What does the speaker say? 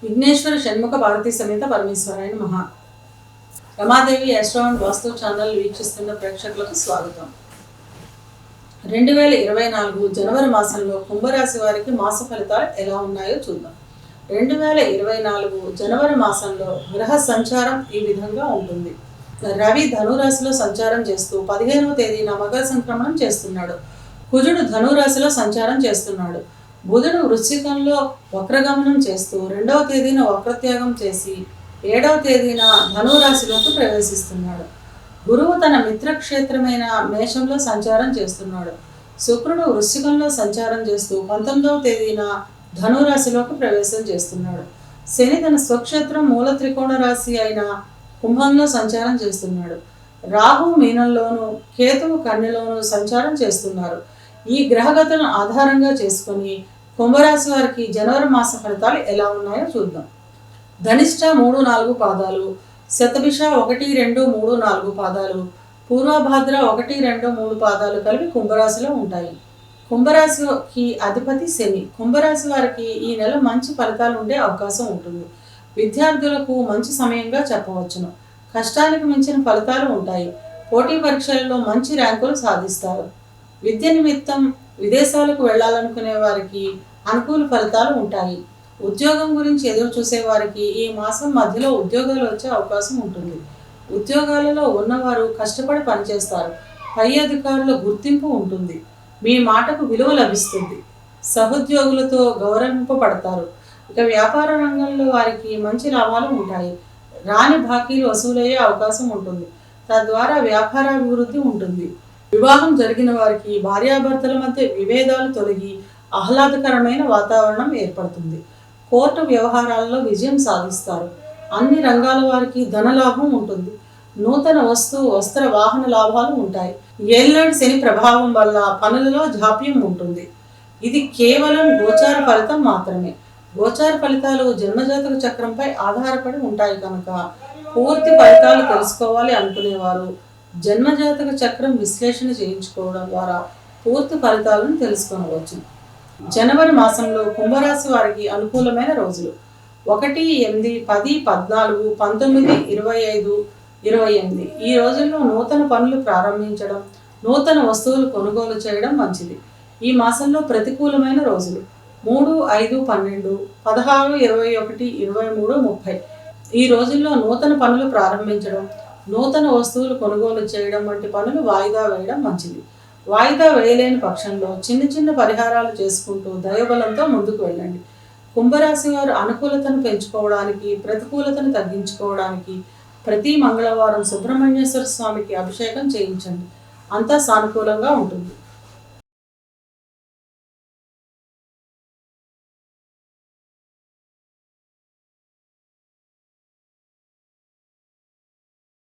విఘ్నేశ్వర షణ్ముఖ భారతీ సమేత పరమేశ్వరాయ నమః. రమాదేవి ఆస్ట్రాన్ వాస్తు ఛానల్ వీక్షిస్తున్న ప్రేక్షకులకు స్వాగతం. 2024 జనవరి మాసంలో కుంభరాశి వారికి మాస ఫలితాలు ఎలా ఉన్నాయో చూద్దాం. 2024 జనవరి మాసంలో గ్రహ సంచారం ఈ విధంగా ఉంటుంది. రవి ధనురాశిలో సంచారం చేస్తూ 15వ తేదీన మకర సంక్రమణం చేస్తున్నాడు. కుజుడు ధనురాశిలో సంచారం చేస్తున్నాడు. బుధుడు వృశ్చికంలో వక్రగమనం చేస్తూ 2వ తేదీన వక్రత్యాగం చేసి 7వ తేదీన ధనురాశిలోకి ప్రవేశిస్తున్నాడు. గురువు తన మిత్రక్షేత్రమైన మేషంలో సంచారం చేస్తున్నాడు. శుక్రుడు వృశ్చికంలో సంచారం చేస్తూ 19వ తేదీన ధనురాశిలోకి ప్రవేశం చేస్తున్నాడు. శని తన స్వక్షేత్రం మూల త్రికోణ రాశి అయిన కుంభంలో సంచారం చేస్తున్నాడు. రాహు మీనంలోను కేతువు కన్యలోను సంచారం చేస్తున్నారు. ఈ గ్రహగతులను ఆధారంగా చేసుకొని కుంభరాశి వారికి జనవరి మాస ఫలితాలు ఎలా ఉన్నాయో చూద్దాం. ధనిష్ట 3-4 పాదాలు, శతభిష 1-2-3-4 పాదాలు, పూర్వభాద్ర 1-2-3 పాదాలు కలిపి కుంభరాశిలో ఉంటాయి. కుంభరాశికి అధిపతి శని. కుంభరాశి వారికి ఈ నెల మంచి ఫలితాలు ఉండే అవకాశం ఉంటుంది. విద్యార్థులకు మంచి సమయంగా చెప్పవచ్చును. కష్టానికి మించిన ఫలితాలు ఉంటాయి. పోటీ పరీక్షలలో మంచి ర్యాంకులు సాధిస్తారు. విద్య నిమిత్తం విదేశాలకు వెళ్ళాలనుకునే వారికి అనుకూల ఫలితాలు ఉంటాయి. ఉద్యోగం గురించి ఎదురు చూసే వారికి ఈ మాసం మధ్యలో ఉద్యోగాలు వచ్చే అవకాశం ఉంటుంది. ఉద్యోగాలలో ఉన్నవారు కష్టపడి పనిచేస్తారు. పై అధికారుల గుర్తింపు ఉంటుంది. మీ మాటకు విలువ లభిస్తుంది. సహోద్యోగులతో గౌరవింపబడతారు. ఇక వ్యాపార రంగంలో వారికి మంచి లాభాలు ఉంటాయి. రాని బాకీలు వసూలయ్యే అవకాశం ఉంటుంది. తద్వారా వ్యాపారాభివృద్ధి ఉంటుంది. వివాహం జరిగిన వారికి భార్యాభర్తల మధ్య విభేదాలు తొలగి ఆహ్లాదకరమైన వాతావరణం ఏర్పడుతుంది. కోర్టు వ్యవహారాల్లో విజయం సాధిస్తారు. అన్ని రంగాల వారికి ధనలాభం ఉంటుంది. నూతన వస్త్ర వాహన లాభాలు ఉంటాయి. ఏళ్నాడు శని ప్రభావం వల్ల పనులలో జాప్యం ఉంటుంది. ఇది కేవలం గోచార ఫలితం మాత్రమే. గోచార ఫలితాలు జన్మజాతక చక్రంపై ఆధారపడి ఉంటాయి కనుక పూర్తి ఫలితాలు తెలుసుకోవాలి అనుకునేవారు జన్మజాతక చక్రం విశ్లేషణ చేయించుకోవడం ద్వారా పూర్తి ఫలితాలను తెలుసుకోవచ్చు. జనవరి మాసంలో కుంభరాశి వారికి అనుకూలమైన రోజులు 1, 8, 10, 14, 19, 25, 28. ఈ రోజుల్లో నూతన పనులు ప్రారంభించడం, నూతన వస్తువులు కొనుగోలు చేయడం మంచిది. ఈ మాసంలో ప్రతికూలమైన రోజులు 3, 5, 12, 16, 21, 23, 30. ఈ రోజుల్లో నూతన పనులు ప్రారంభించడం, నూతన వస్తువులు కొనుగోలు చేయడం వంటి పనులు వాయిదా వేయడం మంచిది. వాయిదా వేయలేని పక్షంలో చిన్న చిన్న పరిహారాలు చేసుకుంటూ దైవబలంతో ముందుకు వెళ్ళండి. కుంభరాశి వారు అనుకూలతను పెంచుకోవడానికి, ప్రతికూలతను తగ్గించుకోవడానికి ప్రతి మంగళవారం సుబ్రహ్మణ్యేశ్వర స్వామికి అభిషేకం చేయించండి. అంతా సానుకూలంగా ఉంటుంది.